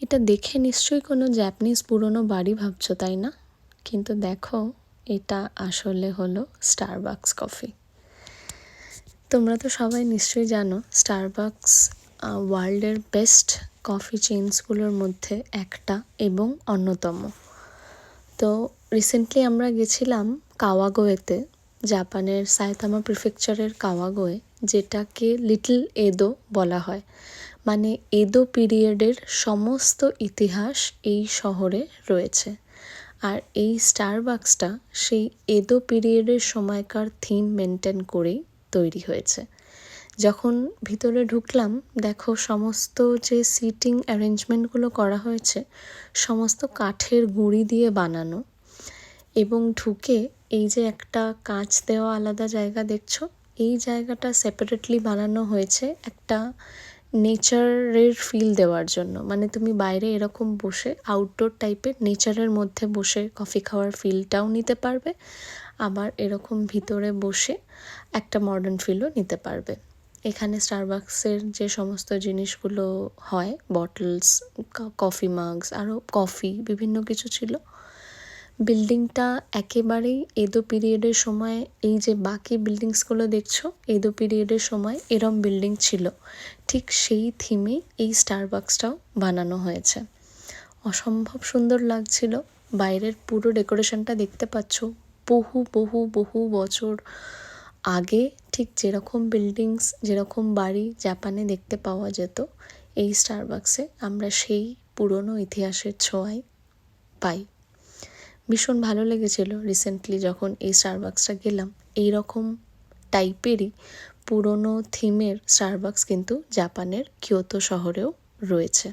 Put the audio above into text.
এটা দেখে নিশ্চয়ই কোনো জাপানিজ পুরনো বাড়ি ভাবছো, তাই না? কিন্তু দেখো, এটা আসলে হলো স্টারবাকস কফি। তোমরা তো সবাই নিশ্চয়ই জানো স্টারবাকস ওয়ার্ল্ডের বেস্ট কফি চেইনসগুলোর মধ্যে একটা এবং অন্যতম। তো রিসেন্টলি আমরা গেছিলাম কাওয়াগোয়েতে, জাপানের সাইতামা প্রিফেকচারের কাওয়াগোয়ে, যেটাকে লিটল এদো বলা হয়। মানে এদো পিরিয়ডের সমস্ত ইতিহাস এই শহরে রয়েছে। আর এই স্টারবাকসটা সেই এদো পিরিয়ডের সময়কার থিম মেনটেন করেই তৈরি হয়েছে। যখন ভিতরে ঢুকলাম, দেখো সমস্ত যে সিটিং অ্যারেঞ্জমেন্টগুলো করা হয়েছে সমস্ত কাঠের গুঁড়ি দিয়ে বানানো, এবং ঢুকে এই যে একটা কাঁচ দেওয়া আলাদা জায়গা দেখছো, এই জায়গাটা সেপারেটলি বানানো হয়েছে একটা নেচারের ফিল দেওয়ার জন্য। মানে তুমি বাইরে এরকম বসে আউটডোর টাইপের নেচারের মধ্যে বসে কফি খাওয়ার ফিলটাও নিতে পারবে, আবার এরকম ভিতরে বসে একটা মডার্ন ফিলও নিতে পারবে। এখানে স্টারবাকসের যে সমস্ত জিনিসগুলো হয়, বটলস, কফি মাগস, আরও কফি, বিভিন্ন কিছু ছিল। বিল্ডিংটা একেবারেই এদো পিরিয়ডের সময়, এই যে বাকি বিল্ডিংসগুলো দেখছো এদো পিরিয়ডের সময় এরম বিল্ডিং ছিল, ঠিক সেই থিমেই এই স্টারবাকসটাও বানানো হয়েছে। অসম্ভব সুন্দর লাগছিল। বাইরের পুরো ডেকোরেশনটা দেখতে পাচ্ছ, বহু বহু বহু বছর আগে ঠিক যেরকম বিল্ডিংস, যেরকম বাড়ি জাপানে দেখতে পাওয়া যেত, এই স্টারবাকসে আমরা সেই পুরনো ইতিহাসের ছোঁয়াই পাই। ভীষণ ভালো লেগেছিল রিসেন্টলি যখন এই স্টারবাকসটা গেলাম। এই রকম টাইপেরই পুরনো থিমের স্টারবাকস কিন্তু জাপানের কিয়োতো শহরেও রয়েছে।